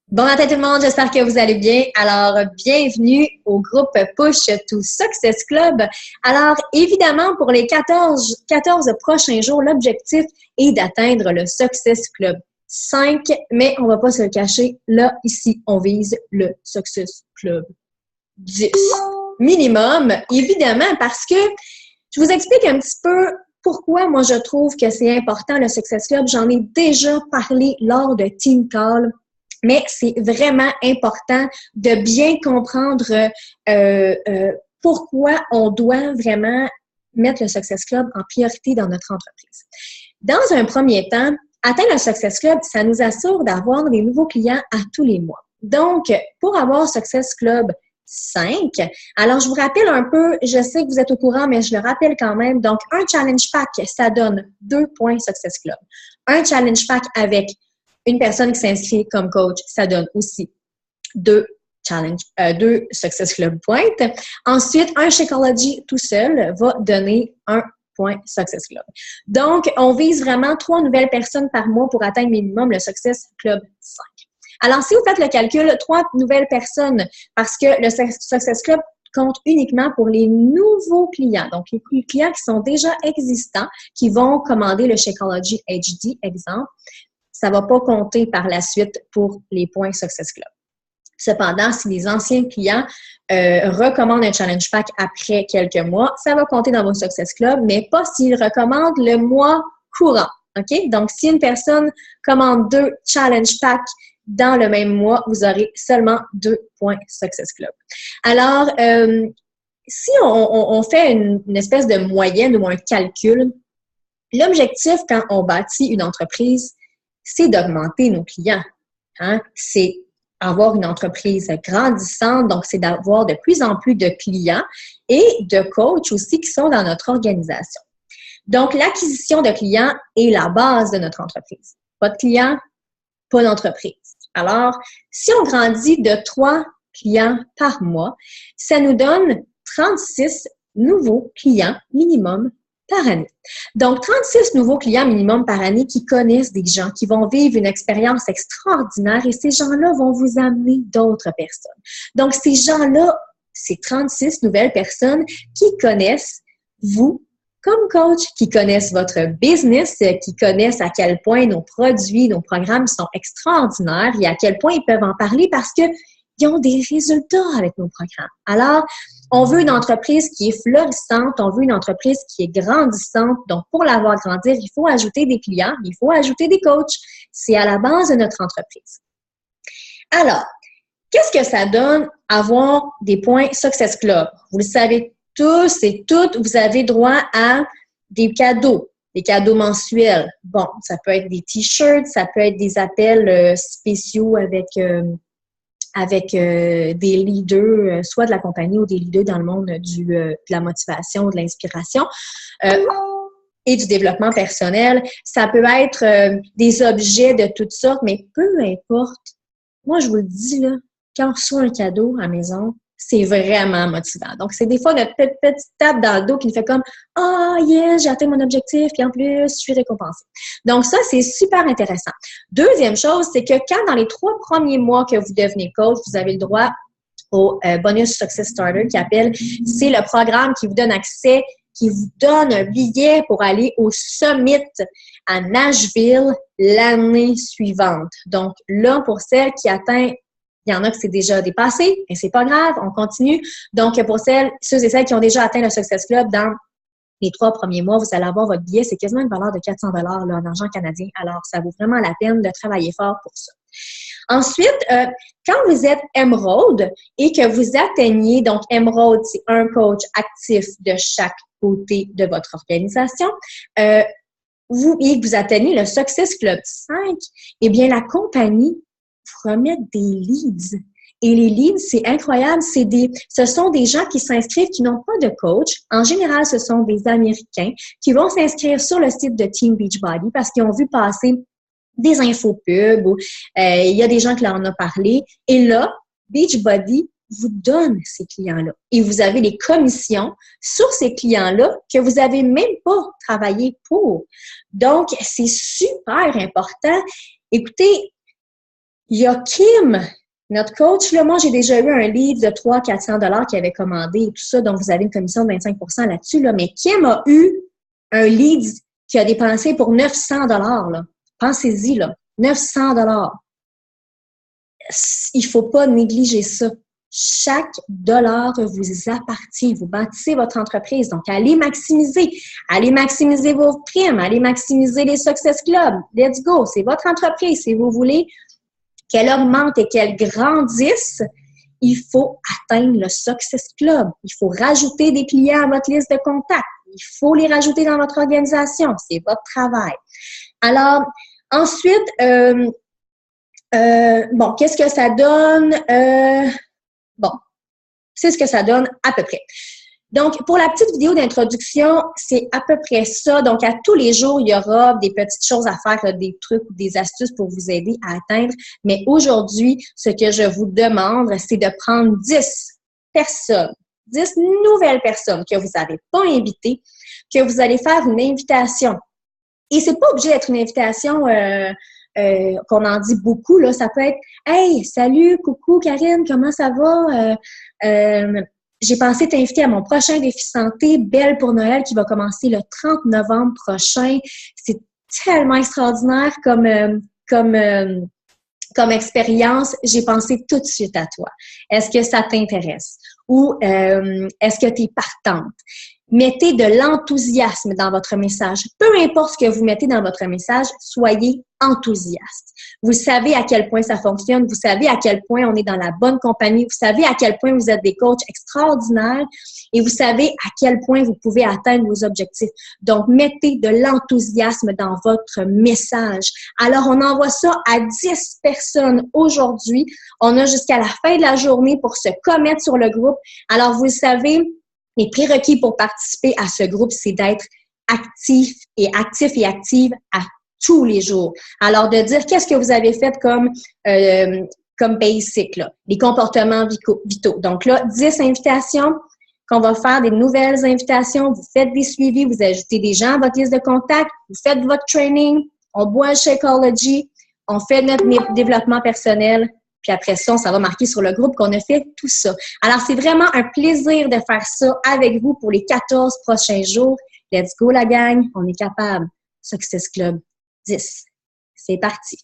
Bon matin tout le monde, j'espère que vous allez bien. Alors, bienvenue au groupe Push to Success Club. Alors, évidemment, pour les 14 prochains jours, l'objectif est d'atteindre le Success Club 5, mais on va pas se le cacher, là, ici, on vise le Success Club 10 minimum, évidemment, parce que je vous explique un petit peu pourquoi moi je trouve que c'est important le Success Club. J'en ai déjà parlé lors de Team Call. Mais c'est vraiment important de bien comprendre pourquoi on doit vraiment mettre le Success Club en priorité dans notre entreprise. Dans un premier temps, atteindre le Success Club, ça nous assure d'avoir des nouveaux clients à tous les mois. Donc, pour avoir Success Club 5, alors je vous rappelle un peu, je sais que vous êtes au courant, mais je le rappelle quand même. Donc, un Challenge Pack, ça donne 2 points Success Club. Un Challenge Pack avec une personne qui s'inscrit comme coach, ça donne aussi 2 Success Club points. Ensuite, un Shakeology tout seul va donner 1 point Success Club. Donc, on vise vraiment 3 nouvelles personnes par mois pour atteindre minimum le Success Club 5. Alors, si vous faites le calcul, 3 nouvelles personnes, parce que le Success Club compte uniquement pour les nouveaux clients. Donc, les clients qui sont déjà existants, qui vont commander le Shakeology HD, exemple, ça ne va pas compter par la suite pour les points Success Club. Cependant, si les anciens clients recommandent un Challenge Pack après quelques mois, ça va compter dans vos Success Club, mais pas s'ils recommandent le mois courant. OK? Donc, si une personne commande 2 Challenge Packs dans le même mois, vous aurez seulement 2 points Success Club. Alors, si on fait une espèce de moyenne ou un calcul, l'objectif quand on bâtit une entreprise, c'est d'augmenter nos clients. Hein? C'est avoir une entreprise grandissante, donc c'est d'avoir de plus en plus de clients et de coachs aussi qui sont dans notre organisation. Donc, l'acquisition de clients est la base de notre entreprise. Pas de clients, pas d'entreprise. Alors, si on grandit de 3 clients par mois, ça nous donne 36 nouveaux clients minimum par année. Donc, 36 nouveaux clients minimum par année qui connaissent des gens, qui vont vivre une expérience extraordinaire et ces gens-là vont vous amener d'autres personnes. Donc, ces gens-là, ces 36 nouvelles personnes qui connaissent vous comme coach, qui connaissent votre business, qui connaissent à quel point nos produits, nos programmes sont extraordinaires et à quel point ils peuvent en parler parce qu'ils ont des résultats avec nos programmes. Alors, on veut une entreprise qui est florissante, on veut une entreprise qui est grandissante. Donc, pour la voir grandir, il faut ajouter des clients, il faut ajouter des coachs. C'est à la base de notre entreprise. Alors, qu'est-ce que ça donne avoir des points Success Club? Vous le savez tous et toutes, vous avez droit à des cadeaux mensuels. Bon, ça peut être des t-shirts, ça peut être des appels spéciaux avec des leaders, soit de la compagnie ou des leaders dans le monde de la motivation, de l'inspiration et du développement personnel. Ça peut être des objets de toutes sortes, mais peu importe. Moi, je vous le dis, là, quand on reçoit un cadeau à la maison, c'est vraiment motivant. Donc, c'est des fois notre petite tape dans le dos qui nous fait comme « Ah, yes, j'ai atteint mon objectif, puis en plus, je suis récompensée. » Donc, ça, c'est super intéressant. Deuxième chose, c'est que quand dans les 3 premiers mois que vous devenez coach, vous avez le droit au bonus Success Starter qui appelle, c'est le programme qui vous donne accès, qui vous donne un billet pour aller au Summit à Nashville l'année suivante. Donc, là, pour celles qui atteignent, il y en a que c'est déjà dépassé, mais c'est pas grave, on continue. Donc, pour ceux et celles qui ont déjà atteint le Success Club dans les 3 premiers mois, vous allez avoir votre billet. C'est quasiment une valeur de 400 $ là, en argent canadien. Alors, ça vaut vraiment la peine de travailler fort pour ça. Ensuite, quand vous êtes Emerald et que vous atteignez, donc Emerald, c'est un coach actif de chaque côté de votre organisation, et que vous atteignez le Success Club 5, eh bien, la compagnie vous remet des leads. Et les leads, c'est incroyable, ce sont des gens qui s'inscrivent, qui n'ont pas de coach. En général, ce sont des Américains qui vont s'inscrire sur le site de Team Beachbody parce qu'ils ont vu passer des infos pubs ou il y a des gens qui leur en ont parlé. Et là, Beachbody vous donne ces clients-là. Et vous avez des commissions sur ces clients-là que vous n'avez même pas travaillé pour. Donc, c'est super important. Écoutez, Il y a Kim, notre coach. Là, moi, j'ai déjà eu un livre de 300-400 $ qu'il avait commandé et tout ça, donc vous avez une commission de 25 % là-dessus. Là. Mais Kim a eu un lead qu'il a dépensé pour 900 $. Là. Pensez-y, là. 900 $. Il ne faut pas négliger ça. Chaque dollar vous appartient. Vous bâtissez votre entreprise. Donc, allez maximiser vos primes, allez maximiser les Success Club. Let's go. C'est votre entreprise. Si vous voulez qu'elle augmente et qu'elle grandisse, il faut atteindre le Success Club. Il faut rajouter des clients à votre liste de contacts. Il faut les rajouter dans votre organisation. C'est votre travail. Alors, ensuite, bon, qu'est-ce que ça donne? Bon, c'est ce que ça donne à peu près. Donc, pour la petite vidéo d'introduction, c'est à peu près ça. Donc, à tous les jours, il y aura des petites choses à faire, là, des trucs ou des astuces pour vous aider à atteindre. Mais aujourd'hui, ce que je vous demande, c'est de prendre 10 personnes, 10 nouvelles personnes que vous n'avez pas invitées, que vous allez faire une invitation. Et c'est pas obligé d'être une invitation qu'on en dit beaucoup, là. Ça peut être « Hey, salut, coucou Karine, comment ça va? J'ai pensé t'inviter à mon prochain défi santé, Belle pour Noël, qui va commencer le 30 novembre prochain. C'est tellement extraordinaire comme expérience. J'ai pensé tout de suite à toi. Est-ce que ça t'intéresse? Ou est-ce que tu es partante? » Mettez de l'enthousiasme dans votre message. Peu importe ce que vous mettez dans votre message, soyez enthousiaste. Vous savez à quel point ça fonctionne, vous savez à quel point on est dans la bonne compagnie, vous savez à quel point vous êtes des coachs extraordinaires et vous savez à quel point vous pouvez atteindre vos objectifs. Donc, mettez de l'enthousiasme dans votre message. Alors, on envoie ça à 10 personnes aujourd'hui. On a jusqu'à la fin de la journée pour se commettre sur le groupe. Alors, vous savez, les prérequis pour participer à ce groupe, c'est d'être actif et active à tous les jours. Alors, de dire qu'est-ce que vous avez fait comme basic, là, les comportements vitaux. Donc là, 10 invitations qu'on va faire, des nouvelles invitations. Vous faites des suivis, vous ajoutez des gens à votre liste de contacts, vous faites votre training, on boit un Shakeology, on fait notre développement personnel. Puis après ça, ça va marquer sur le groupe qu'on a fait tout ça. Alors, c'est vraiment un plaisir de faire ça avec vous pour les 14 prochains jours. Let's go, la gang! On est capable. Success Club 10. C'est parti!